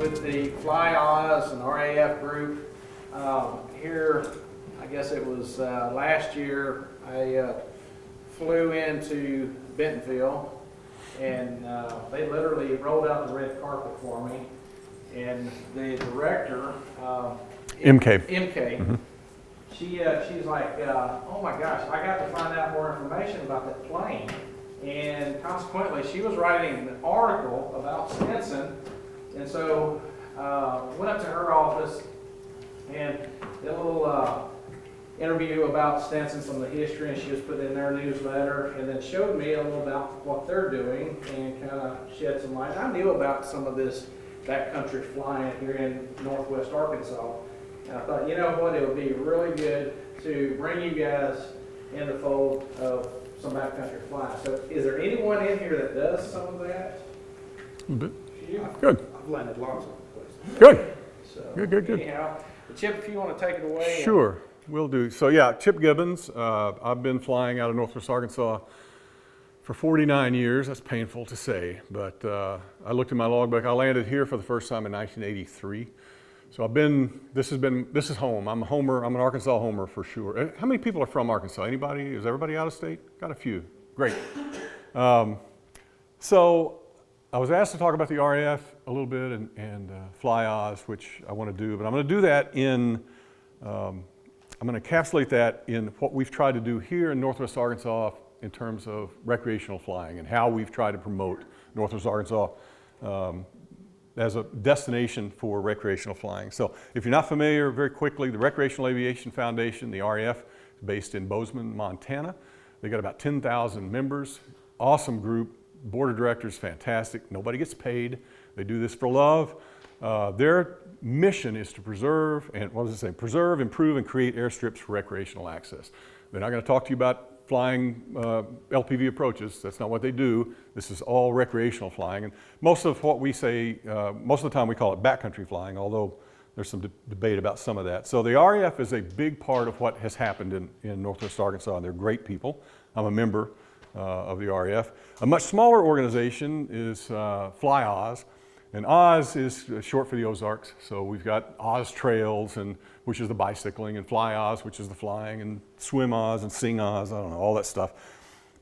with the Fly Oz and RAF group. Here, I guess it was last year, I flew into Bentonville, and they literally rolled out the red carpet for me. And the director, MK. MK, she's like, oh my gosh, I got to find out more information about that plane. And consequently, she was writing an article about Stinson. And so went up to her office and did a little interview about Stinson, some of the history, and she was putting in their newsletter, and then showed me a little about what they're doing and kind of shed some light. I knew about some of this backcountry flying here in northwest Arkansas, and I thought, you know what, it would be really good to bring you guys in the fold of some backcountry flying. So is there anyone in here that does some of that? A bit. You? Good. I've landed lots of places. Good. So, Good. Anyhow, Chip, if you want to take it away. Sure, will do. So yeah, Chip Gibbons. I've been flying out of northwest Arkansas for 49 years. That's painful to say, but I looked in my logbook. I landed here for the first time in 1983. So this is home. I'm a homer. I'm an Arkansas homer for sure. How many people are from Arkansas? Anybody? Is everybody out of state? Got a few. Great. So I was asked to talk about the RAF a little bit and Fly Oz, which I want to do, but I'm going to do that I'm going to encapsulate that in what we've tried to do here in northwest Arkansas in terms of recreational flying and how we've tried to promote northwest Arkansas as a destination for recreational flying. So if you're not familiar, very quickly, the Recreational Aviation Foundation, the RAF, is based in Bozeman, Montana. They got about 10,000 members, awesome group, board of directors, fantastic. Nobody gets paid. They do this for love. Their mission is to preserve, and what does it say? Preserve, improve, and create airstrips for recreational access. They're not going to talk to you about flying LPV approaches. That's not what they do. This is all recreational flying. And most of what we say, most of the time we call it backcountry flying, although there's some debate about some of that. So the RAF is a big part of what has happened in northwest Arkansas, and they're great people. I'm a member of the RAF. A much smaller organization is Fly Oz. And Oz is short for the Ozarks, so we've got Oz Trails, which is the bicycling, and Fly Oz, which is the flying, and Swim Oz and Sing Oz, I don't know, all that stuff.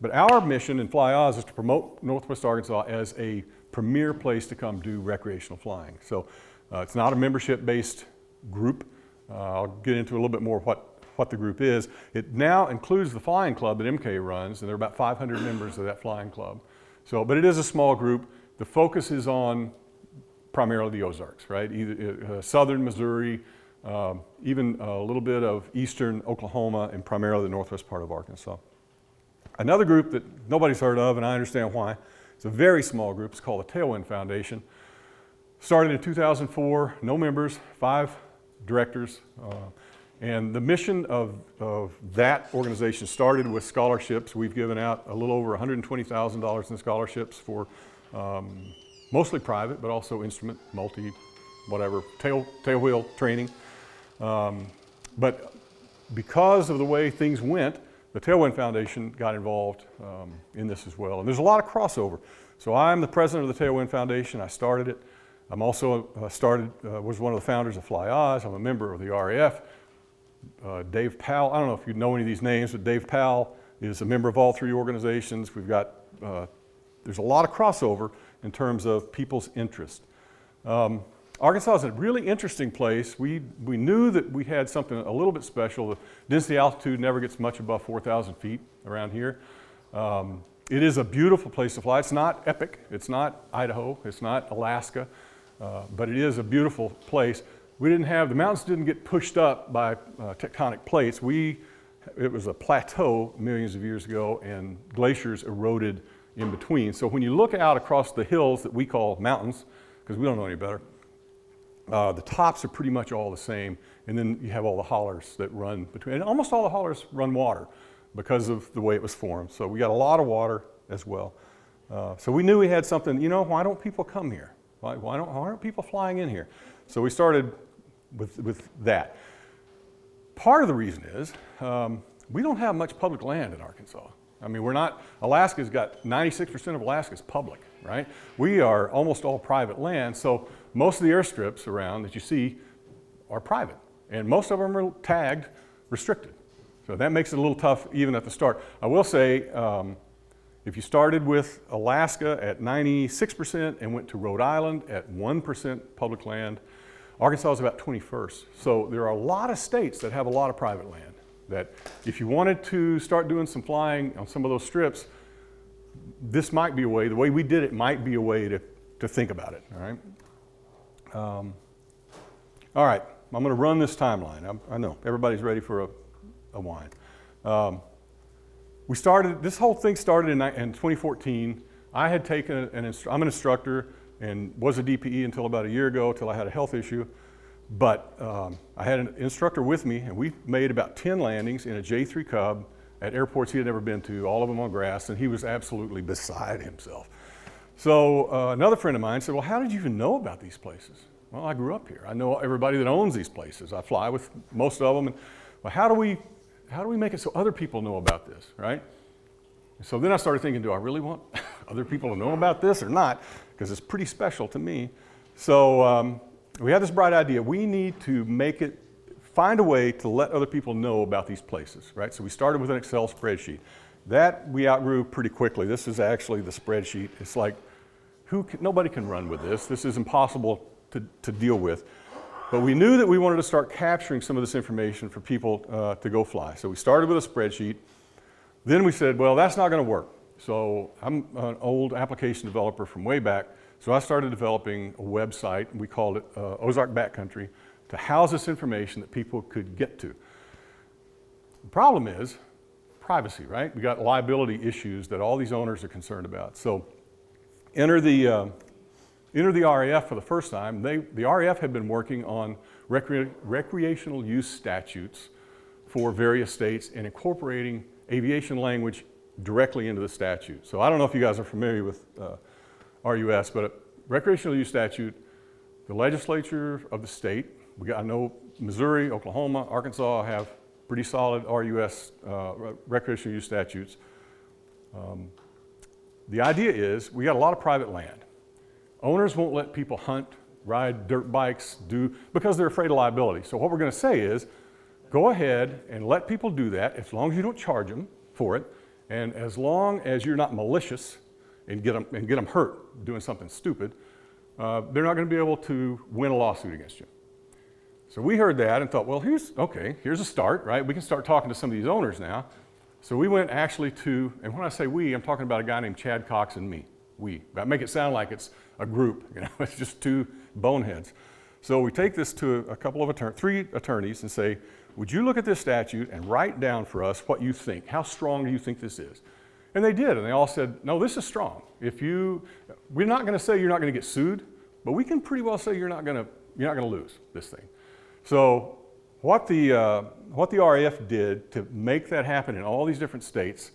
But our mission in Fly Oz is to promote northwest Arkansas as a premier place to come do recreational flying. So it's not a membership-based group. I'll get into a little bit more what the group is. It now includes the flying club that MK runs, and there are about 500 members of that flying club. So, but it is a small group. The focus is on primarily the Ozarks, right? Either southern Missouri, even a little bit of eastern Oklahoma, and primarily the northwest part of Arkansas. Another group that nobody's heard of, and I understand why, it's a very small group. It's called the Tailwind Foundation. Started in 2004, no members, 5 directors. And the mission of that organization started with scholarships. We've given out a little over $120,000 in scholarships for mostly private, but also instrument, multi, whatever, tail wheel training. But because of the way things went, the Tailwind Foundation got involved in this as well. And there's a lot of crossover. So I'm the president of the Tailwind Foundation. I started it. I'm also was one of the founders of Fly Oz. I'm a member of the RAF. Dave Powell, I don't know if you know any of these names, but Dave Powell is a member of all 3 organizations. We've got, there's a lot of crossover in terms of people's interest. Arkansas is a really interesting place. We knew that we had something a little bit special. The density altitude never gets much above 4,000 feet around here. It is a beautiful place to fly. It's not epic. It's not Idaho. It's not Alaska. But it is a beautiful place. The mountains didn't get pushed up by tectonic plates. It was a plateau millions of years ago, and glaciers eroded in between. So when you look out across the hills that we call mountains, because we don't know any better, the tops are pretty much all the same, and then you have all the hollers that run between, and almost all the hollers run water because of the way it was formed. So we got a lot of water as well. So we knew we had something, why don't people come here? Why aren't people flying in here? So we started with that. Part of the reason is we don't have much public land in Arkansas. I mean, Alaska's got 96% of Alaska's public, right? We are almost all private land, so most of the airstrips around that you see are private, and most of them are tagged restricted. So that makes it a little tough even at the start. I will say, if you started with Alaska at 96% and went to Rhode Island at 1% public land, Arkansas is about 21st. So there are a lot of states that have a lot of private land that if you wanted to start doing some flying on some of those strips, this might be a way, the way we did it might be a way to think about it, all right? All right, I'm gonna run this timeline. I know, everybody's ready for a wine. This whole thing started in 2014. I had taken I'm an instructor and was a DPE until about a year ago, until I had a health issue. But I had an instructor with me, and we made about 10 landings in a J3 Cub at airports he had never been to, all of them on grass, and he was absolutely beside himself. So another friend of mine said, well, how did you even know about these places? Well, I grew up here. I know everybody that owns these places. I fly with most of them. And, well, how do we make it so other people know about this, right? So then I started thinking, do I really want other people to know about this or not? Because it's pretty special to me. So we had this bright idea. We need to find a way to let other people know about these places, right? So we started with an Excel spreadsheet. That we outgrew pretty quickly. This is actually the spreadsheet. It's like, nobody can run with this. This is impossible to deal with. But we knew that we wanted to start capturing some of this information for people to go fly. So we started with a spreadsheet. Then we said, well, that's not going to work. So I'm an old application developer from way back. So I started developing a website, and we called it Ozark Backcountry, to house this information that people could get to. The problem is privacy, right? We got liability issues that all these owners are concerned about. So enter the RAF for the first time. The RAF had been working on recreational use statutes for various states and incorporating aviation language directly into the statute. So I don't know if you guys are familiar with RUS, but a recreational use statute, the legislature of the state, I know Missouri, Oklahoma, Arkansas have pretty solid RUS, recreational use statutes. The idea is we got a lot of private land. Owners won't let people hunt, ride dirt bikes, because they're afraid of liability. So what we're going to say is, go ahead and let people do that as long as you don't charge them for it, and as long as you're not malicious and get them hurt doing something stupid, they're not going to be able to win a lawsuit against you. So we heard that and thought, well, here's a start, right? We can start talking to some of these owners now. So we went actually to, and when I say we, I'm talking about a guy named Chad Cox and me. I make it sound like it's a group, it's just two boneheads. So we take this to a couple of three attorneys and say, would you look at this statute and write down for us what you think? How strong do you think this is? And they did, and they all said, no, this is strong. We're not going to say you're not going to get sued, but we can pretty well say you're not going to lose this thing. So what the RAF did to make that happen in all these different states,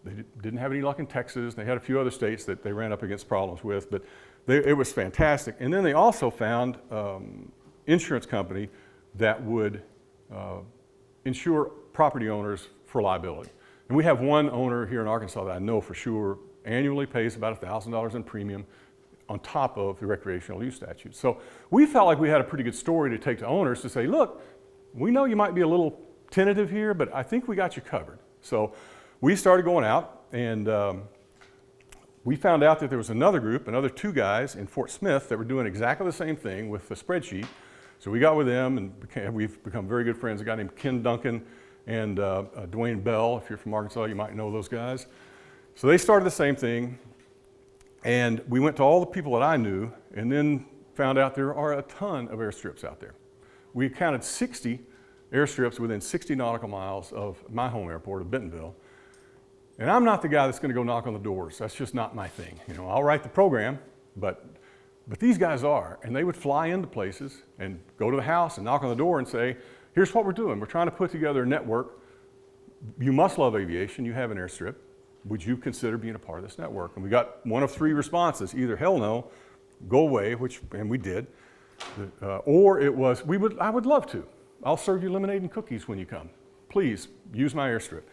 they didn't have any luck in Texas. They had a few other states that they ran up against problems with, but it was fantastic. And then they also found insurance company that would insure property owners for liability. And we have one owner here in Arkansas that I know for sure annually pays about $1,000 in premium on top of the recreational use statute. So we felt like we had a pretty good story to take to owners to say, look, we know you might be a little tentative here, but I think we got you covered. So we started going out, and we found out that there was another group, another two guys in Fort Smith that were doing exactly the same thing with the spreadsheet. So we got with them, and we've become very good friends. A guy named Ken Duncan and Dwayne Bell. If you're from Arkansas, you might know those guys. So they started the same thing, and we went to all the people that I knew, and then found out there are a ton of airstrips out there. We counted 60 airstrips within 60 nautical miles of my home airport of Bentonville. And I'm not the guy that's going to go knock on the doors. That's just not my thing. I'll write the program, but these guys are. And they would fly into places and go to the house and knock on the door and say, here's what we're doing. We're trying to put together a network. You must love aviation. You have an airstrip. Would you consider being a part of this network? And we got one of three responses, either hell no, go away, and we did, or it was, I would love to. I'll serve you lemonade and cookies when you come. Please use my airstrip.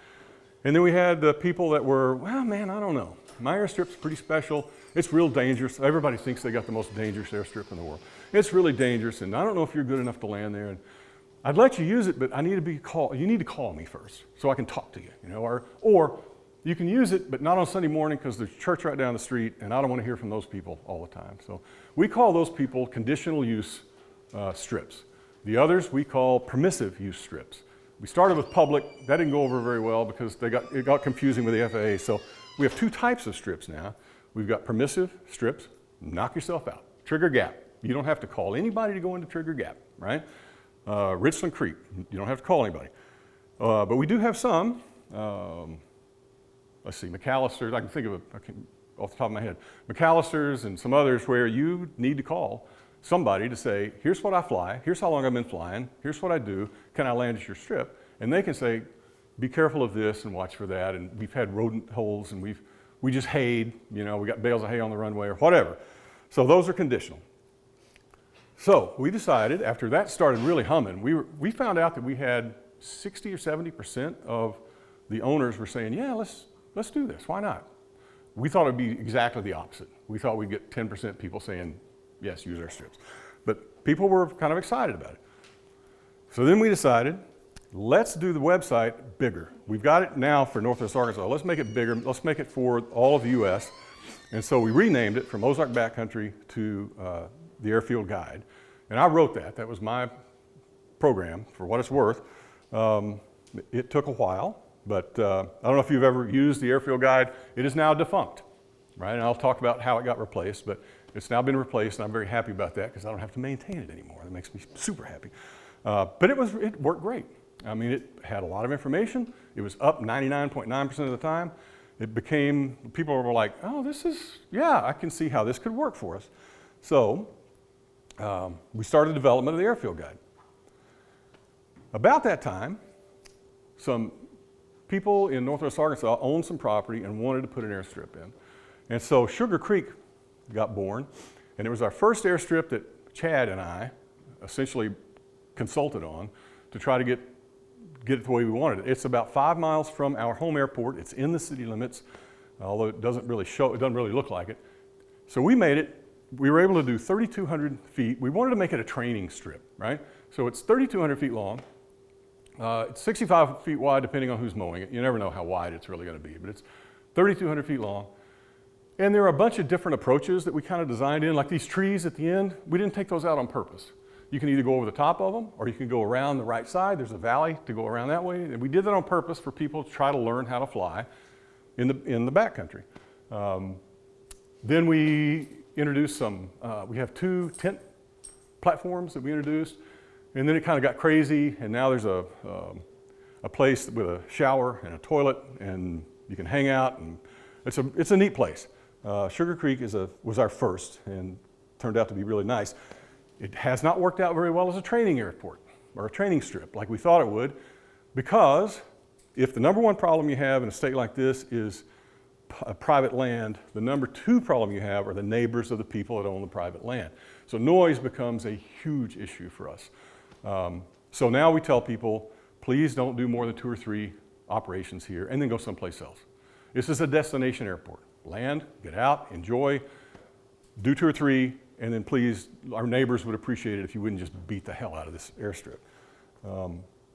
And then we had the people that were, well, man, I don't know. My airstrip's pretty special. It's real dangerous. Everybody thinks they got the most dangerous airstrip in the world. It's really dangerous, and I don't know if you're good enough to land there. And I'd let you use it, but I need to be called. You need to call me first so I can talk to you, you know. Or you can use it, but not on Sunday morning because there's church right down the street, and I don't want to hear from those people all the time. So we call those people conditional use strips. The others we call permissive use strips. We started with public. That didn't go over very well because it got confusing with the FAA. So we have two types of strips now. We've got permissive strips, knock yourself out. Trigger gap. You don't have to call anybody to go into Trigger Gap, right? Richland Creek, you don't have to call anybody. But we do have some, let's see, McAllister's, I can think of it off the top of my head. McAllister's and some others where you need to call somebody to say, here's what I fly, here's how long I've been flying, here's what I do, can I land at your strip? And they can say, be careful of this and watch for that. And we've had rodent holes and we just hayed, you know, we got bales of hay on the runway or whatever. So those are conditional. So we decided, after that started really humming, we found out that we had 60 or 70% of the owners were saying, yeah, let's do this, why not? We thought it'd be exactly the opposite. We thought we'd get 10% people saying, yes, use our strips. But people were kind of excited about it. So then we decided, let's do the website bigger. We've got it now for Northwest Arkansas. Let's make it bigger. Let's make it for all of the U.S. And so we renamed it from Ozark Backcountry to the Airfield Guide. And I wrote that. That was my program, for what it's worth. It took a while, but I don't know if you've ever used the Airfield Guide. It is now defunct, right? And I'll talk about how it got replaced, but it's now been replaced, and I'm very happy about that because I don't have to maintain it anymore. That makes me super happy. But it worked great. I mean, it had a lot of information. It was up 99.9% of the time. It became, people were like, oh, yeah, I can see how this could work for us. So we started development of the Airfield Guide. About that time, some people in Northwest Arkansas owned some property and wanted to put an airstrip in. And so Sugar Creek got born, and it was our first airstrip that Chad and I essentially consulted on to try to get it the way we wanted it. It's about 5 miles from our home airport. It's in the city limits, although it doesn't really look like it. So we made it. We were able to do 3,200 feet. We wanted to make it a training strip, right? So it's 3,200 feet long. It's 65 feet wide, depending on who's mowing it. You never know how wide it's really going to be, but it's 3,200 feet long. And there are a bunch of different approaches that we kind of designed in, like these trees at the end. We didn't take those out on purpose. You can either go over the top of them, or you can go around the right side. There's a valley to go around that way. And we did that on purpose for people to try to learn how to fly in the backcountry. Then we introduced we have 2 tent platforms that we introduced. And then it kind of got crazy, and now there's a place with a shower and a toilet, and you can hang out, and it's a neat place. Sugar Creek was our first, and turned out to be really nice. It has not worked out very well as a training airport or a training strip like we thought it would, because if the number one problem you have in a state like this is private land, the number 2 problem you have are the neighbors of the people that own the private land. So noise becomes a huge issue for us. So now we tell people, please don't do more than 2 or 3 operations here and then go someplace else. This is a destination airport. Land, get out, enjoy, do 2 or 3, and then please, our neighbors would appreciate it if you wouldn't just beat the hell out of this airstrip.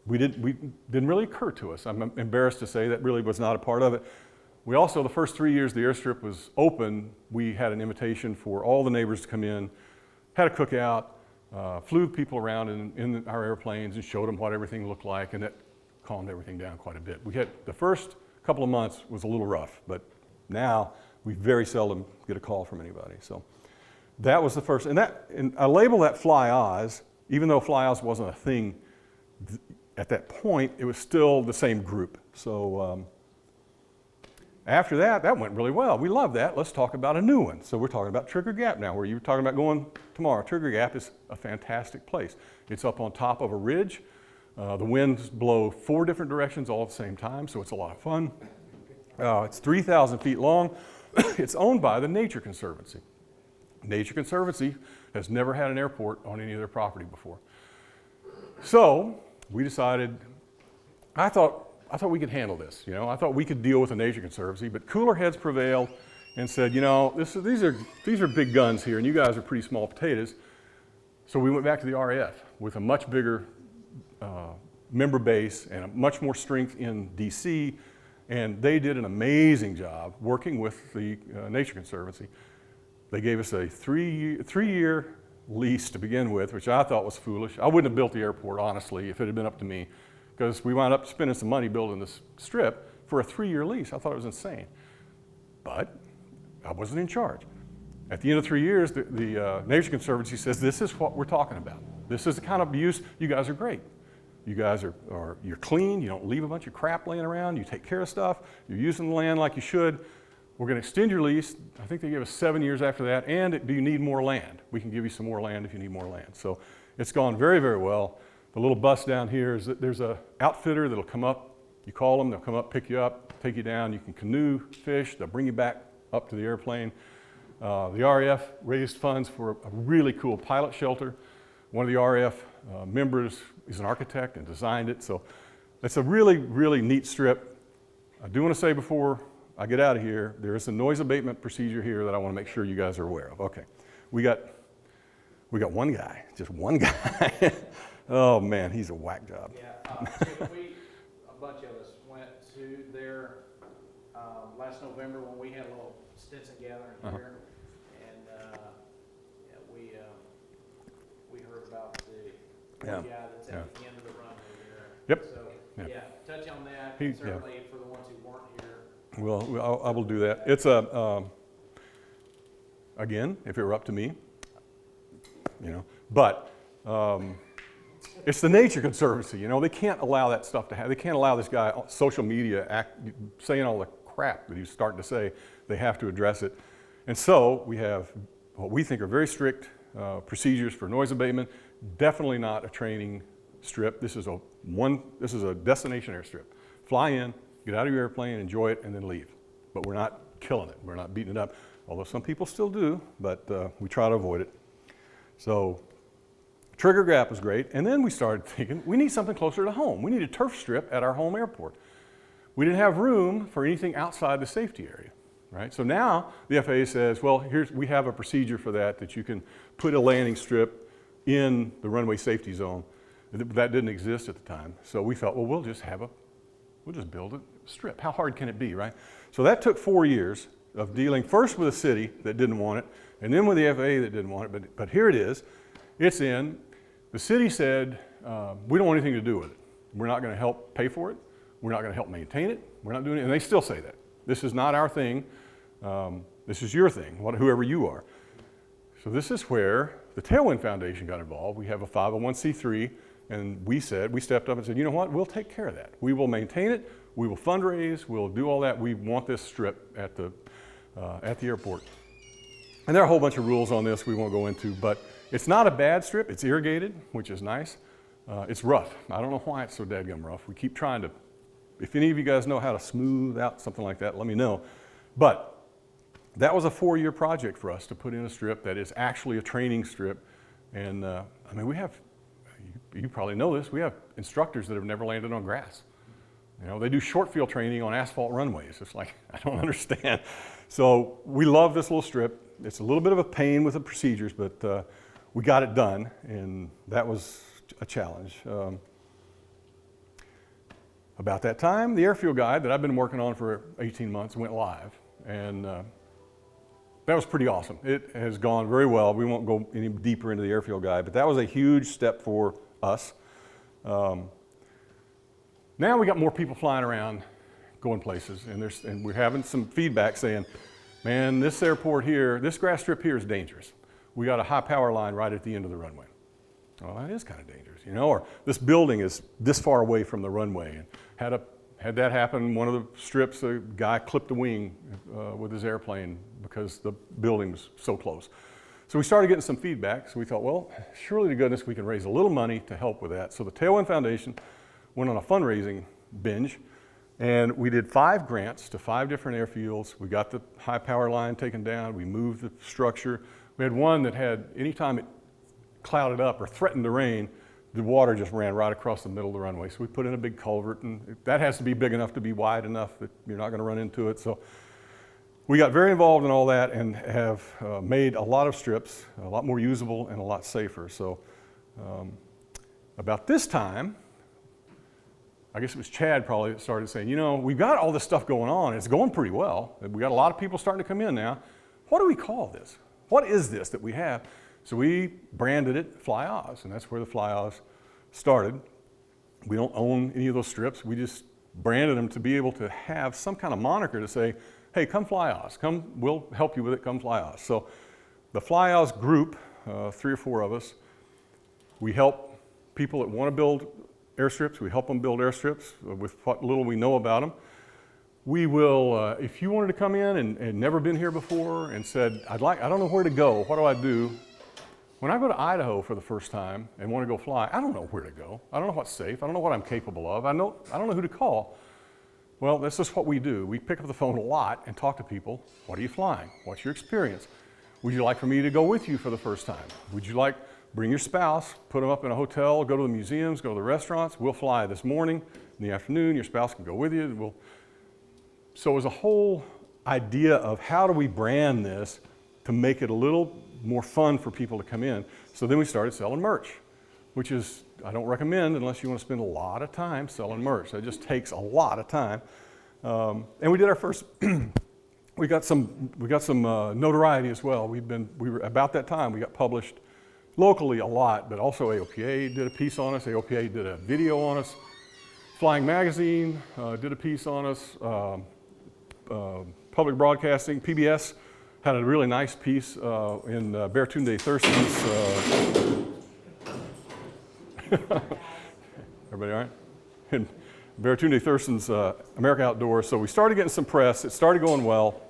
We didn't really occur to us. I'm embarrassed to say that really was not a part of it. We also, the first 3 years the airstrip was open, we had an invitation for all the neighbors to come in, had a cookout, flew people around in our airplanes and showed them what everything looked like, and that calmed everything down quite a bit. We had, the first couple of months was a little rough, but now we very seldom get a call from anybody. So that was the first, and I label that Fly Oz, even though Fly Oz wasn't a thing at that point, it was still the same group. So after that went really well. We love that. Let's talk about a new one. So we're talking about Trigger Gap now, where you were talking about going tomorrow. Trigger Gap is a fantastic place. It's up on top of a ridge. The winds blow 4 different directions all at the same time, so it's a lot of fun. It's 3,000 feet long. It's owned by the Nature Conservancy. Nature Conservancy has never had an airport on any of their property before. So we decided, I thought I thought we could handle this, you know. I thought we could deal with the Nature Conservancy, but cooler heads prevailed and said, you know, these are big guns here, and you guys are pretty small potatoes. So we went back to the RAF with a much bigger member base and a much more strength in DC, and they did an amazing job working with the Nature Conservancy. They gave us a three-year lease to begin with, which I thought was foolish. I wouldn't have built the airport, honestly, if it had been up to me, because we wound up spending some money building this strip for a 3-year lease. I thought it was insane. But I wasn't in charge. At the end of 3 years, the Nature Conservancy says, this is what we're talking about. This is the kind of use, you guys are great. You guys you're clean, you don't leave a bunch of crap laying around, you take care of stuff, you're using the land like you should. We're going to extend your lease. I think they gave us 7 years after that. And do you need more land? We can give you some more land if you need more land. So it's gone very, very well. The little bus down here is that there's an outfitter that'll come up. You call them, they'll come up, pick you up, take you down. You can canoe, fish. They'll bring you back up to the airplane. The RAF raised funds for a really cool pilot shelter. One of the RAF members is an architect and designed it. So it's a really, really neat strip. I do want to say before I get out of here, there is a noise abatement procedure here that I want to make sure you guys are aware of. Okay, we got one guy, just one guy. Oh man, he's a whack job. Yeah, a bunch of us went to there last November when we had a little Stinson gathering here, and yeah, we heard about the guy that's at the end of the runway there. Yep. So yeah, touch on that. Certainly for the ones who weren't here. Well, I will do that. It's again, if it were up to me, you know, but it's the Nature Conservancy, you know, they can't allow that stuff to happen. They can't allow this guy on social media saying all the crap that he's starting to say. They have to address it. And so we have what we think are very strict procedures for noise abatement, definitely not a training strip. This is a destination airstrip. Fly in, get out of your airplane, enjoy it, and then leave. But we're not killing it. We're not beating it up, although some people still do, but we try to avoid it. So trigger gap was great, and then we started thinking, we need something closer to home. We need a turf strip at our home airport. We didn't have room for anything outside the safety area, right? So now the FAA says, well, we have a procedure for that you can put a landing strip in the runway safety zone. That didn't exist at the time. So we felt, well, we'll just build a strip. How hard can it be, right? So that took 4 years of dealing first with a city that didn't want it, and then with the FAA that didn't want it, but here it is. It's in. The city said, we don't want anything to do with it. We're not going to help pay for it. We're not going to help maintain it. We're not doing it, and they still say that. This is not our thing. This is your thing, whoever you are. So this is where the Tailwind Foundation got involved. We have a 501c3, and we stepped up and said, you know what, we'll take care of that. We will maintain it. We will fundraise. We'll do all that. We want this strip at the airport. And there are a whole bunch of rules on this we won't go into, but it's not a bad strip. It's irrigated, which is nice. It's rough. I don't know why it's so dadgum rough. We keep trying to, if any of you guys know how to smooth out something like that, let me know. But that was a 4-year project for us to put in a strip that is actually a training strip. And I mean, we have, you probably know this, we have instructors that have never landed on grass. You know, they do short field training on asphalt runways. It's like, I don't understand. So we love this little strip. It's a little bit of a pain with the procedures, but we got it done, and that was a challenge. About that time, the airfield guide that I've been working on for 18 months went live, and that was pretty awesome. It has gone very well. We won't go any deeper into the airfield guide, but that was a huge step for us. Now we got more people flying around, going places, and we're having some feedback saying, man, this airport here, this grass strip here is dangerous. We got a high power line right at the end of the runway. Well, that is kind of dangerous, you know, or this building is this far away from the runway. And had that happen, one of the strips, a guy clipped a wing with his airplane because the building was so close. So we started getting some feedback, so we thought, well, surely to goodness we can raise a little money to help with that. So the Tailwind Foundation went on a fundraising binge, and we did 5 grants to 5 different airfields. We got the high power line taken down, we moved the structure. We had one that had, anytime it clouded up or threatened to rain, the water just ran right across the middle of the runway. So we put in a big culvert, and that has to be big enough to be wide enough that you're not going to run into it. So we got very involved in all that and have made a lot of strips, a lot more usable and a lot safer. So about this time, I guess it was Chad probably that started saying, you know, we've got all this stuff going on. It's going pretty well. We got a lot of people starting to come in now. What do we call this? What is this that we have? So we branded it Fly Oz, and that's where the Fly Oz started. We don't own any of those strips. We just branded them to be able to have some kind of moniker to say, hey, come Fly Oz. Come, we'll help you with it. Come Fly Oz. So the Fly Oz group, 3 or 4 of us, we help people that want to build airstrips. We help them build airstrips with what little we know about them. We will, if you wanted to come in and never been here before and said, I don't know where to go, what do I do? When I go to Idaho for the first time and want to go fly, I don't know where to go. I don't know what's safe. I don't know what I'm capable of. I don't know who to call. Well, this is what we do. We pick up the phone a lot and talk to people. What are you flying? What's your experience? Would you like for me to go with you for the first time? Would you like, bring your spouse, put them up in a hotel, go to the museums, go to the restaurants. We'll fly this morning, in the afternoon. Your spouse can go with you. So it was a whole idea of how do we brand this to make it a little more fun for people to come in. So then we started selling merch, which is, I don't recommend unless you want to spend a lot of time selling merch. That just takes a lot of time. And we did our first, we got some notoriety as well. We were about that time, we got published locally a lot, but also AOPA did a piece on us. AOPA did a video on us. Flying Magazine did a piece on us. Public Broadcasting, PBS, had a really nice piece in Beartunde Thurston's. Everybody all right? In Beartunde Thurston's America Outdoors. So we started getting some press. It started going well.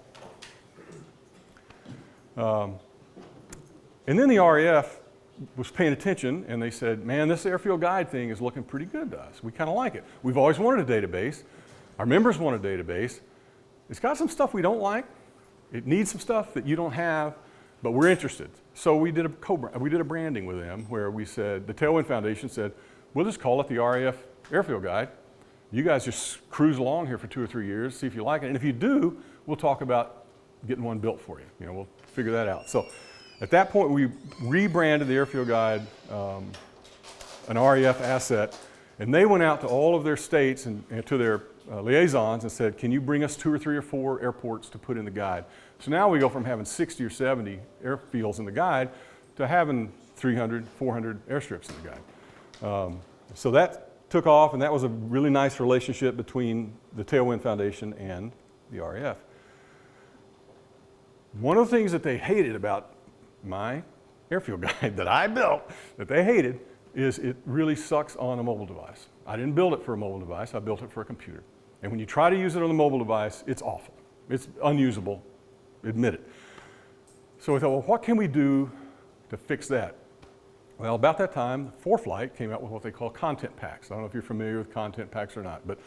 And then the RAF was paying attention, and they said, man, this airfield guide thing is looking pretty good to us. We kind of like it. We've always wanted a database. Our members want a database. It's got some stuff we don't like. It needs some stuff that you don't have, but we're interested. So we did a branding with them where we said, the Tailwind Foundation said, we'll just call it the RAF Airfield Guide. You guys just cruise along here for 2 or 3 years, see if you like it. And if you do, we'll talk about getting one built for you. You know, we'll figure that out. So at that point, we rebranded the Airfield Guide an RAF asset, and they went out to all of their states and to their liaisons and said, can you bring us 2 or 3 or 4 airports to put in the guide? So now we go from having 60 or 70 airfields in the guide to having 300, 400 airstrips in the guide. So that took off, and that was a really nice relationship between the Tailwind Foundation and the RAF. One of the things that they hated about my airfield guide that I built, that they hated, is it really sucks on a mobile device. I didn't build it for a mobile device, I built it for a computer. And when you try to use it on a mobile device, it's awful. It's unusable, admit it. So we thought, well, what can we do to fix that? Well, about that time, 4Flight came out with what they call content packs. I don't know if you're familiar with content packs or not, but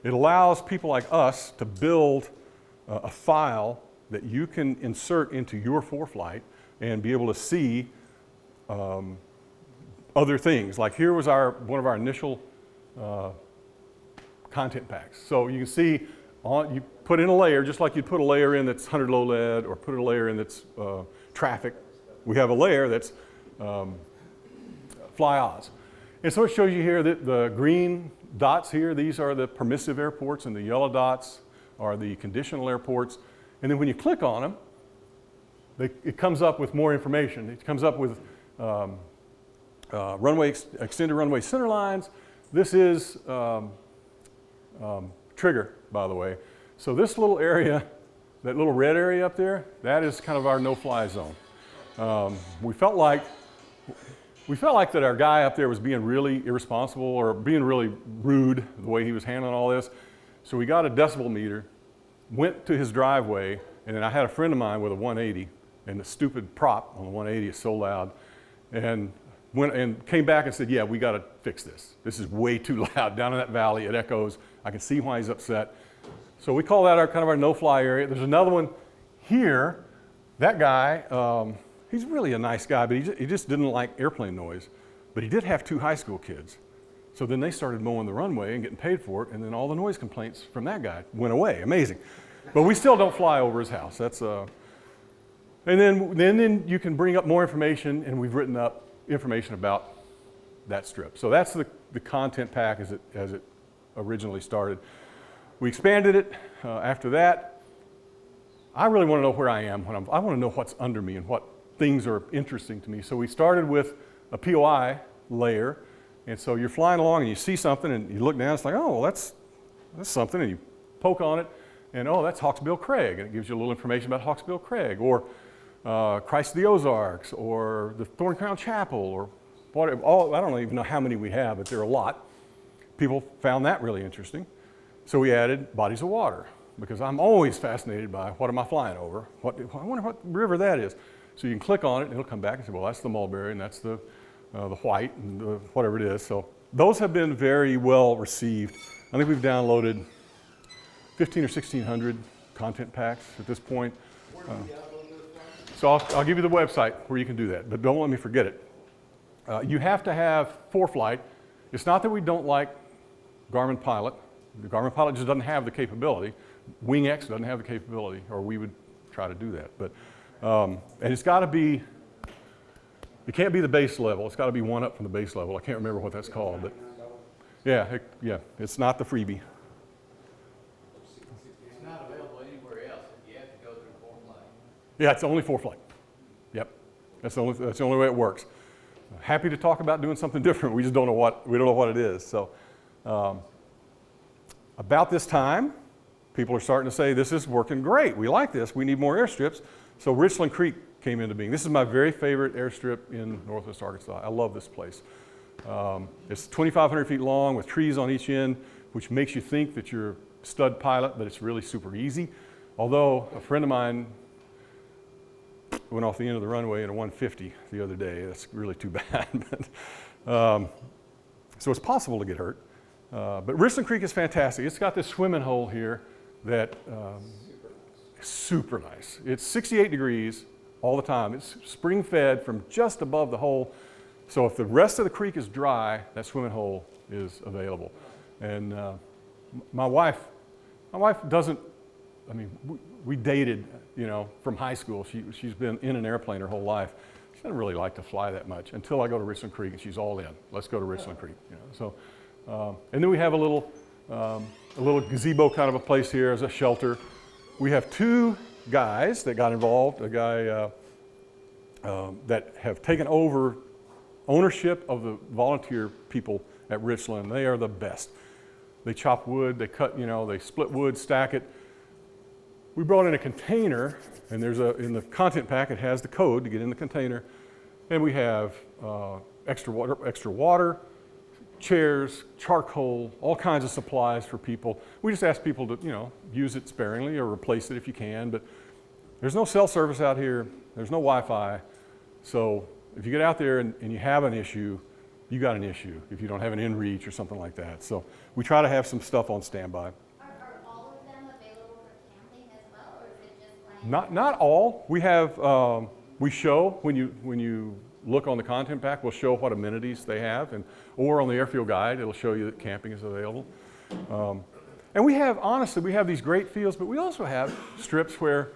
it allows people like us to build a file that you can insert into your 4Flight and be able to see other things. Like here was one of our initial content packs. So you can see, you put in a layer, just like you'd put a layer in that's 100 low lead or put a layer in that's traffic. We have a layer that's Fly Oz. And so it shows you here that the green dots here, these are the permissive airports, and the yellow dots are the conditional airports. And then when you click on them, it comes up with more information. It comes up with extended runway center lines. This is trigger, by the way. So this little area, that little red area up there, that is kind of our no-fly zone. We felt like that our guy up there was being really irresponsible or being really rude the way he was handling all this. So we got a decibel meter, went to his driveway, and then I had a friend of mine with a 180, and the stupid prop on the 180 is so loud, and went and came back and said, yeah, we got to fix this. This is way too loud down in that valley. It echoes. I can see why he's upset. So we call that kind of our no-fly area. There's another one here. That guy, he's really a nice guy, but he just didn't like airplane noise. But he did have 2 high school kids. So then they started mowing the runway and getting paid for it, and then all the noise complaints from that guy went away. Amazing. But we still don't fly over his house. That's and then you can bring up more information, and we've written up information about that strip. So that's the content pack as it originally started. We expanded it after that. I really want to know where I am I want to know what's under me and what things are interesting to me. So we started with a POI layer. And so you're flying along and you see something and you look down, it's like, oh, well, that's something, and you poke on it, and oh, that's Hawksbill Crag, and it gives you a little information about Hawksbill Crag, or Christ of the Ozarks, or the Thorn Crown Chapel, or whatever. I don't even know how many we have, but there are a lot. People found that really interesting. So we added bodies of water, because I'm always fascinated by what am I flying over? I wonder what river that is. So you can click on it, and it'll come back and say, well, that's the Mulberry, and that's the white, and whatever it is. So those have been very well received. I think we've downloaded 1,500 or 1,600 content packs at this point. So I'll give you the website where you can do that, but don't let me forget it. You have to have ForeFlight. It's not that we don't like Garmin Pilot. The Garmin Pilot just doesn't have the capability. WingX doesn't have the capability, or we would try to do that. But and it's got to be. It can't be the base level. It's got to be one up from the base level. I can't remember what that's called, but yeah, it's not the freebie. It's not available anywhere else. You have to go through ForeFlight. Yeah, it's only ForeFlight. Yep, that's the only way it works. Happy to talk about doing something different. We just don't know what it is. So about this time, people are starting to say this is working great. We like this. We need more airstrips. So Richland Creek came into being. This is my very favorite airstrip in Northwest Arkansas. I love this place. It's 2,500 feet long with trees on each end, which makes you think that you're a stud pilot, but it's really super easy. Although a friend of mine went off the end of the runway in a 150 the other day. That's really too bad. So it's possible to get hurt. But Richland Creek is fantastic. It's got this swimming hole here that is super nice. It's 68 degrees all the time. It's spring fed from just above the hole. So if the rest of the creek is dry, that swimming hole is available. And my wife doesn't, I mean, we dated, from high school. She's been in an airplane her whole life. She doesn't really like to fly that much until I go to Richland Creek, and she's all in. Let's go to Richland Creek. So, and then we have a little gazebo kind of a place here as a shelter. We have 2 guys that got involved, a guy that have taken over ownership of the volunteer people at Richland. They are the best. They chop wood, they cut, they split wood, stack it. We brought in a container, and in the content pack, it has the code to get in the container. And we have extra water, chairs, charcoal, all kinds of supplies for people. We just ask people to, use it sparingly or replace it if you can, but there's no cell service out here. There's no Wi-Fi. So if you get out there and you have an issue, you got an issue if you don't have an inReach or something like that. So we try to have some stuff on standby. Are all of them available for camping as well, or is it just like? Not all. We have, we show when you look on the content pack, we'll show what amenities they have, or on the airfield guide, it'll show you that camping is available. And we have these great fields, but we also have strips where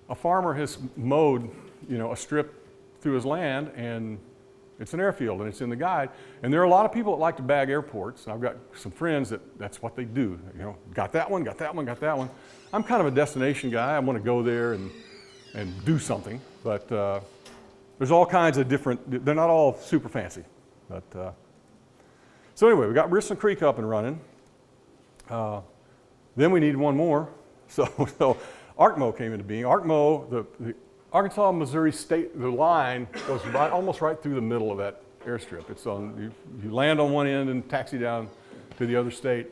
a farmer has mowed, a strip through his land, and it's an airfield, and it's in the guide. And there are a lot of people that like to bag airports. I've got some friends that's what they do. Got that one, got that one, got that one. I'm kind of a destination guy. I want to go there and do something, but there's all kinds of different. They're not all super fancy, but so anyway, we got Richland Creek up and running. Then we needed one more, so ARCMO came into being. ARCMO, the Arkansas-Missouri state, the line goes almost right through the middle of that airstrip. It's on, you land on one end and taxi down to the other state.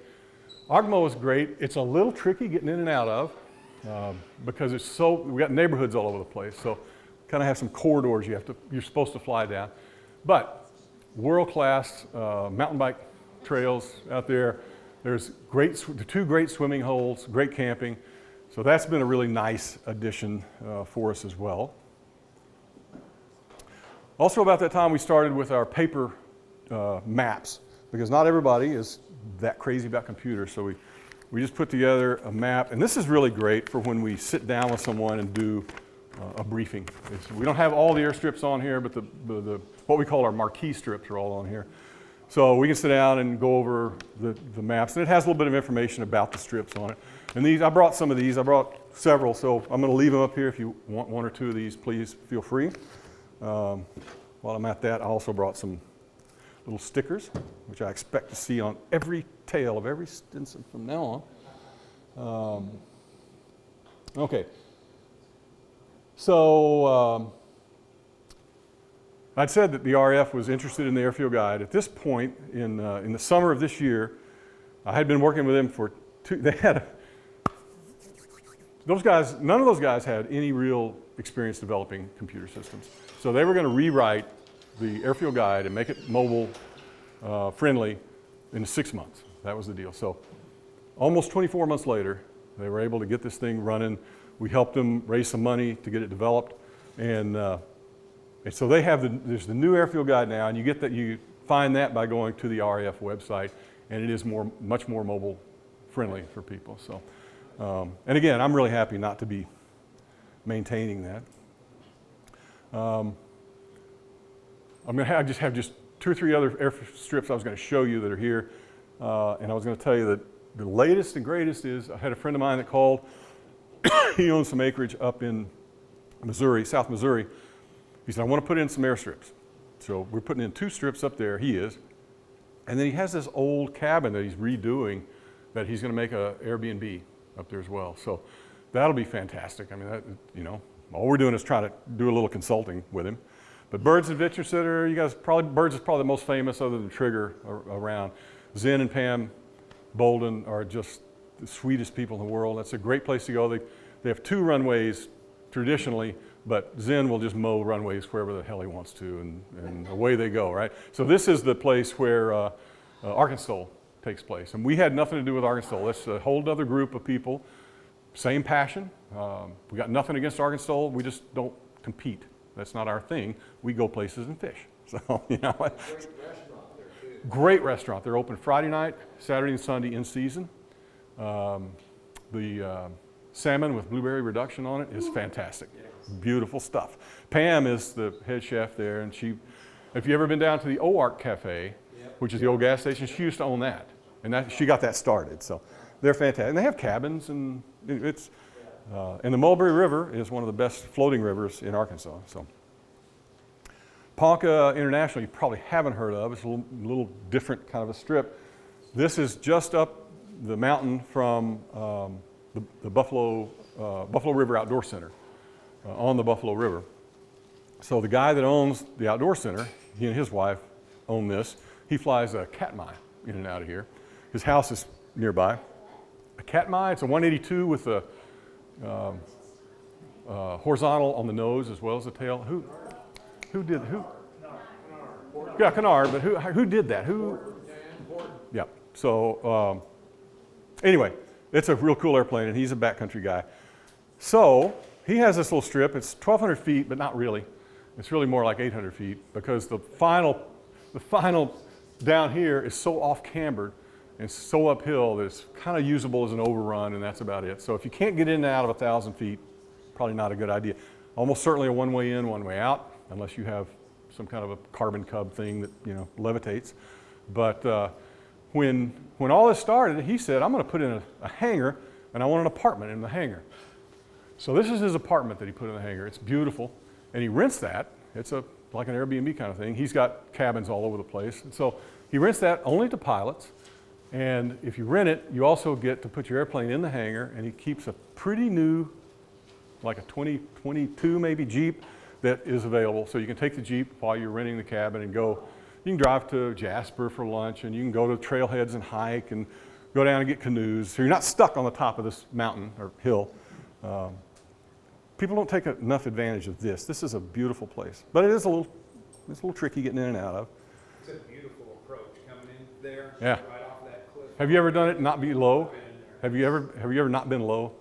ARCMO is great. It's a little tricky getting in and out of because we got neighborhoods all over the place. So kind of have some corridors you're supposed to fly down. But world-class mountain bike trails out there. There's 2 great swimming holes, great camping. So that's been a really nice addition for us as well. Also about that time we started with our paper maps, because not everybody is that crazy about computers. So we just put together a map, and this is really great for when we sit down with someone and do a briefing. We don't have all the airstrips on here, but the what we call our marquee strips are all on here. So we can sit down and go over the maps, and it has a little bit of information about the strips on it. And these, I brought some of these. I brought several, so I'm going to leave them up here. If you want one or two of these, please feel free. While I'm at that, I also brought some little stickers, which I expect to see on every tail of every Stinson from now on. Okay. So I'd said that the RF was interested in the airfield guide. At this point, in the summer of this year, I had been working with them for those guys, none of those guys had any real experience developing computer systems. So they were going to rewrite the airfield guide and make it mobile friendly in 6 months. That was the deal. So almost 24 months later, they were able to get this thing running. We helped them raise some money to get it developed. And so they have there's the new airfield guide now, and you find that by going to the RAF website, and it is much more mobile friendly for people. So, and again, I'm really happy not to be maintaining that. I just have 2 or 3 other airstrips I was going to show you that are here, and I was going to tell you that the latest and greatest is I had a friend of mine that called. He owns some acreage up in Missouri, South Missouri. He said, I want to put in some airstrips. So we're putting in 2 strips up there, he is. And then he has this old cabin that he's redoing that he's going to make a Airbnb up there as well. So that'll be fantastic. I mean, all we're doing is trying to do a little consulting with him. But Birds and Adventure Sitter, Birds is probably the most famous other than Trigger around. Zen and Pam Bolden are just the sweetest people in the world. That's a great place to go. They have 2 runways traditionally, but Zen will just mow runways wherever the hell he wants to, and away they go, right? So this is the place where Arkansas takes place. And we had nothing to do with Arkansas. That's a whole other group of people, same passion. We got nothing against Arkansas. We just don't compete. That's not our thing. We go places and fish. So, Great restaurant there, too. Great restaurant. They're open Friday night, Saturday and Sunday in season. The salmon with blueberry reduction on it is fantastic. Beautiful stuff. Pam is the head chef there, and if you've ever been down to the OARC Cafe, which is the old gas station, she used to own that. And she got that started. So they're fantastic. And they have cabins, and and the Mulberry River is one of the best floating rivers in Arkansas. So Ponca International, you probably haven't heard of. It's a little different kind of a strip. This is just up the mountain from the Buffalo River Outdoor Center on the Buffalo River. So the guy that owns the outdoor center, he and his wife own this. He flies a Katmai in and out of here. His house is nearby. A Katmai, it's a 182 with a horizontal on the nose as well as the tail. Who did who? Yeah, Canard, but who did that? Yeah. So anyway, it's a real cool airplane, and he's a backcountry guy. So he has this little strip. It's 1,200 feet, but not really. It's really more like 800 feet because the final down here is so off-cambered and so uphill that it's kind of usable as an overrun, and that's about it. So if you can't get in and out of 1,000 feet, probably not a good idea. Almost certainly a one-way in, one-way out, unless you have some kind of a carbon cub thing that levitates. But when all this started, he said, I'm going to put in a hangar, and I want an apartment in the hangar. So this is his apartment that he put in the hangar. It's beautiful, and he rents that. It's like an Airbnb kind of thing. He's got cabins all over the place. And so he rents that only to pilots, and if you rent it, you also get to put your airplane in the hangar, and he keeps a pretty new, like a 2022 maybe Jeep that is available. So you can take the Jeep while you're renting the cabin and go. You can drive to Jasper for lunch, and you can go to trailheads and hike and go down and get canoes. So you're not stuck on the top of this mountain or hill. People don't take enough advantage of this. This is a beautiful place, but it's a little tricky getting in and out of. It's a beautiful approach coming in there. Yeah. Right off that cliff. Have you ever done it and not be low? Have you ever not been low?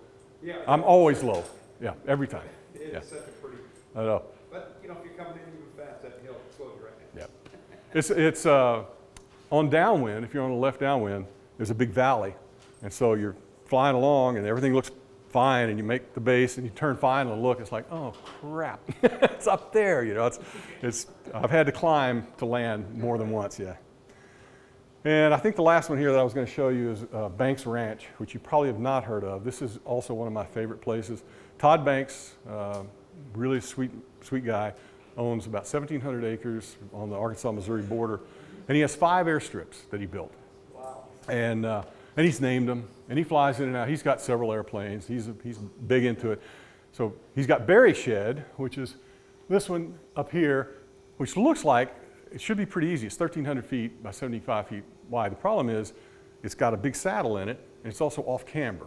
Yeah. I'm always low. Yeah, every time. It's Yeah. such a pretty. I know. But if you're coming in moving fast, that hill slows you right down. Yeah. It's on downwind, if you're on the left downwind, there's a big valley. And so you're flying along and everything looks fine and you make the base and you turn final and look, it's like, oh crap, it's up there, you know. I've had to climb to land more than once, yeah. And I think the last one here that I was going to show you is Banks Ranch, which you probably have not heard of. This is also one of my favorite places. Todd Banks, really sweet guy, owns about 1,700 acres on the Arkansas-Missouri border. And he has 5 airstrips that he built. Wow. And he's named them, and he flies in and out. He's got several airplanes. He's big into it. So he's got Berry Shed, which is this one up here, which looks like it should be pretty easy. It's 1,300 feet by 75 feet wide. The problem is it's got a big saddle in it, and it's also off camber.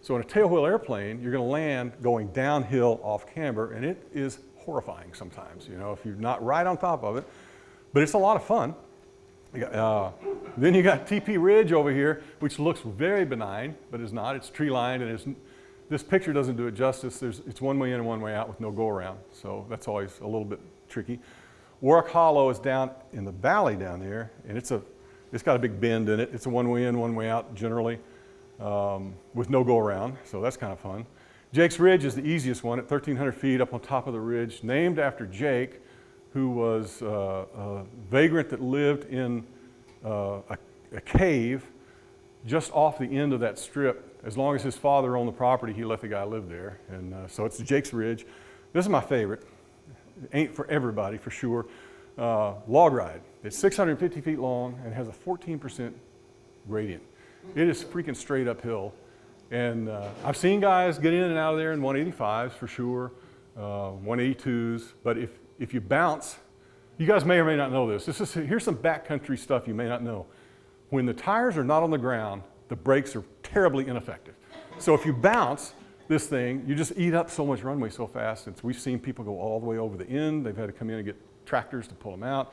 So in a tailwheel airplane, you're going to land going downhill off camber, and it is horrifying sometimes, you know, if you're not right on top of it. But it's a lot of fun. Then you got TP Ridge over here, which looks very benign, but is not. It's tree lined, and this picture doesn't do it justice. It's one way in and one way out with no go around, so that's always a little bit tricky. Warwick Hollow is down in the valley down there, and it's got a big bend in it. It's a one way in, one way out generally, with no go around, so that's kind of fun. Jake's Ridge is the easiest one at 1,300 feet up on top of the ridge, named after Jake, who was a vagrant that lived in a cave just off the end of that strip. As long as his father owned the property, he let the guy live there. And so it's Jake's Ridge. This is my favorite. It ain't for everybody, for sure. Log ride. It's 650 feet long and has a 14% gradient. It is freaking straight uphill. And I've seen guys get in and out of there in 185s for sure, 182s, but if you bounce, you guys may or may not know this. Here's some backcountry stuff you may not know. When the tires are not on the ground, the brakes are terribly ineffective. So if you bounce this thing, you just eat up so much runway so fast. We've seen people go all the way over the end. They've had to come in and get tractors to pull them out.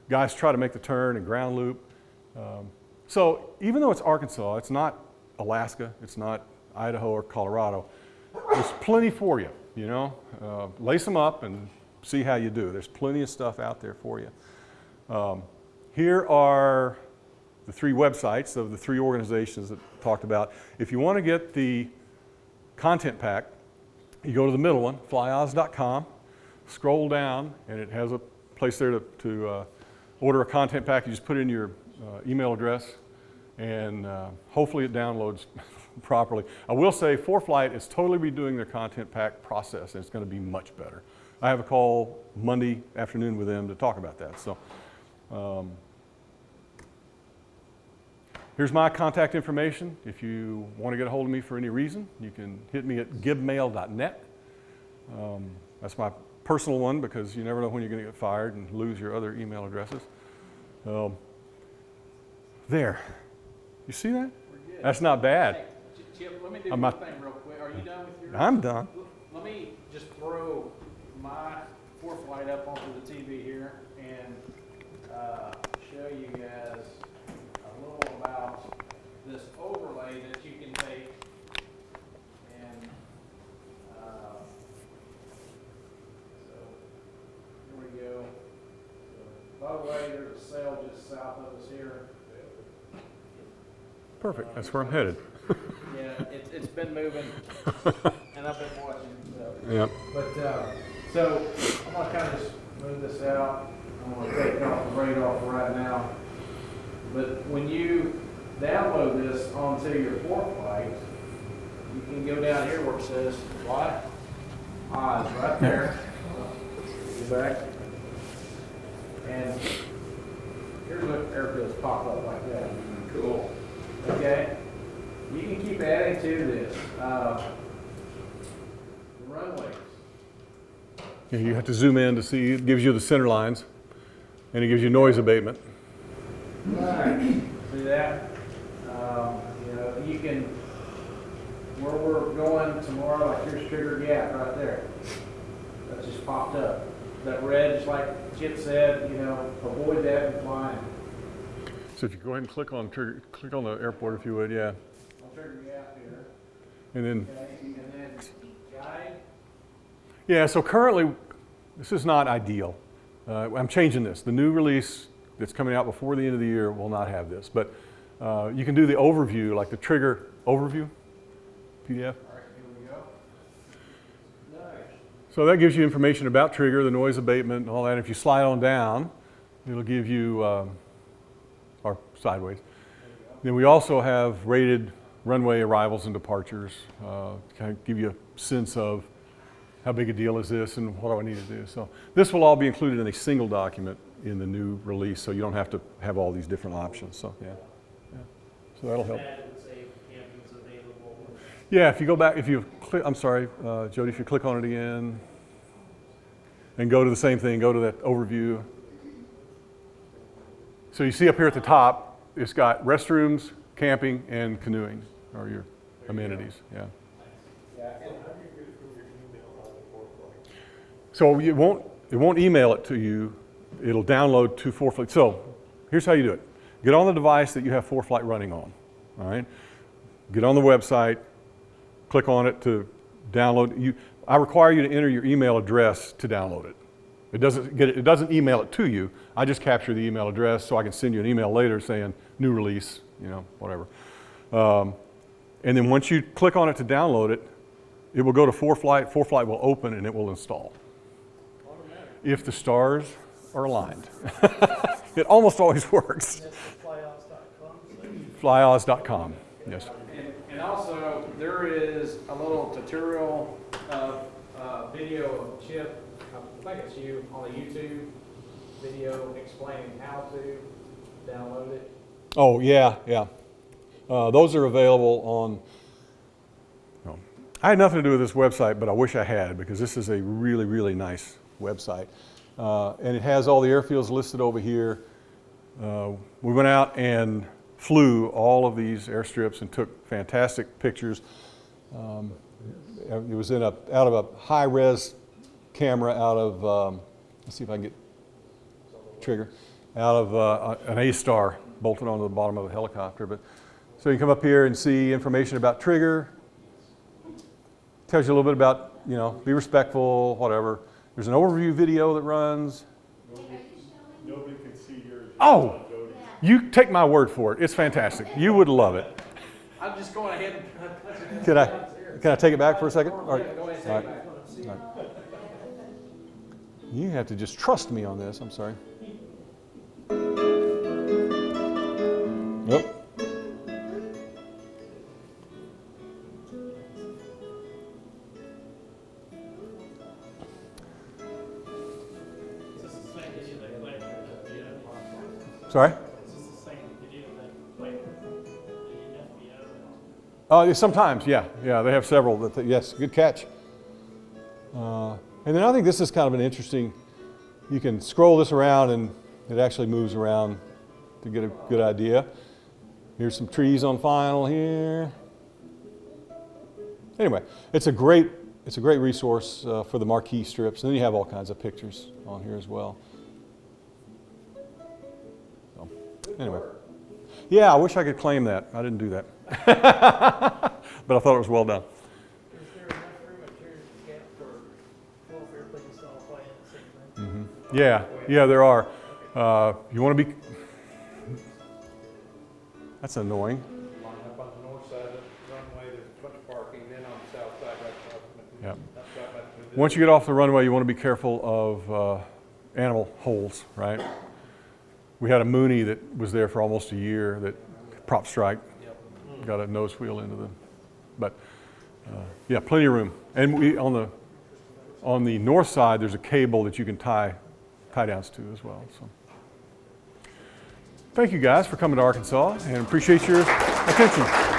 Guys try to make the turn and ground loop. So even though it's Arkansas, it's not Alaska, it's not Idaho or Colorado. There's plenty for you, you know. Lace them up and see how you do. There's plenty of stuff out there for you. Here are the 3 websites of the 3 organizations that I talked about. If you want to get the content pack, you go to the middle one, flyoz.com, scroll down, and it has a place there to order a content pack. You just put in your email address, and hopefully it downloads properly. I will say 4Flight is totally redoing their content pack process, and it's going to be much better. I have a call Monday afternoon with them to talk about that. So here's my contact information. If you want to get a hold of me for any reason, you can hit me at gibmail.net. That's my personal one because you never know when you're going to get fired and lose your other email addresses. There. You see that? We're good. That's not bad. Hey, Chip, let me do one thing real quick. Are you done with yours? I'm done. Let me just throw my 4Flight up onto the TV here and show you guys a little about this overlay that you can take and so here we go. So, by the way, there's a sail just south of us here. Perfect. That's where I'm headed. Yeah, it's been moving, and I've been watching. So. Yep. But so I'm gonna kind of just move this out. I'm gonna take off the radar for right now. But when you download this onto your 4Flight, you can go down here where it says Fly Oz right there. Go back, and here's what airfields pop up like that. Cool. Okay. You can keep adding to this. The runways. Yeah, you have to zoom in to see. It gives you the center lines, and it gives you noise abatement. Right. See that? You know, you can, where we're going tomorrow, like here's Trigger Gap right there. That just popped up. That red, just like Chip said, you know, avoid that and flying. So if you go ahead and click on the airport, if you would, yeah. I'll Trigger Gap here. And then, Okay, and then guide. yeah, so currently, this is not ideal. I'm changing this. The new release that's coming out before the end of the year will not have this. But you can do the overview, like the trigger overview PDF. All right, here we go. Nice. So that gives you information about trigger, the noise abatement, and all that. If you slide on down, it'll give you, or sideways. Then we also have rated runway arrivals and departures, kind of give you a sense of how big a deal is this and what do I need to do. So this will all be included in a single document in the new release, so you don't have to have all these different options. So yeah. So that'll help. Yeah, if you go back, if you click, I'm sorry, Jody, if you click on it again and go to the same thing, go to that overview. So you see up here at the top, it's got restrooms, camping, and canoeing are your amenities. Yeah. So it won't email it to you. It'll download to ForeFlight. So here's how you do it. Get on the device that you have ForeFlight running on. All right. Get on the website. Click on it to download. I require you to enter your email address to download it. It doesn't email it to you. I just capture the email address so I can send you an email later saying new release, whatever. And then once you click on it to download it, it will go to ForeFlight. ForeFlight will open and it will install. If the stars are aligned. It almost always works. flyoz.com. Yes. And also, there is a little tutorial video of Chip, I think it's you, on the YouTube video explaining how to download it. Oh, yeah. Those are available on, I had nothing to do with this website, but I wish I had, because this is a really, really nice website. And it has all the airfields listed over here. We went out and flew all of these airstrips and took fantastic pictures. It was out of a high-res camera out of, let's see if I can get trigger, out of an A-Star bolted onto the bottom of a helicopter. But so you come up here and see information about trigger. Tells you a little bit about, be respectful, whatever. There's an overview video that runs. Nobody can see yours. Oh, you take my word for it. It's fantastic. You would love it. I'm just going ahead and... Can I take it back for a second? All right. Yeah, go ahead and take it back. All right. You have to just trust me on this. I'm sorry. Yep. Sorry? Sometimes, yeah. They have several. Yes, good catch. And then I think this is kind of an interesting, you can scroll this around and it actually moves around to get a good idea. Here's some trees on final here. Anyway, it's a great resource for the marquee strips. And then you have all kinds of pictures on here as well. So, anyway. Yeah, I wish I could claim that. I didn't do that. But I thought it was well done. Is there enough room at your camp for 12 airplanes to all fly in at the same time? Mm-hmm. Yeah, there are. You want to be... That's annoying. Line up on the north side of the runway, there's a bunch of parking, then on the south side, right across from it. Yep. That's right back to the- Once you get off the runway, you want to be careful of animal holes, right? We had a Mooney that was there for almost a year that prop strike, got a nose wheel into them. But yeah, plenty of room. And we on the north side, there's a cable that you can tie downs to as well. So thank you guys for coming to Arkansas and appreciate your attention.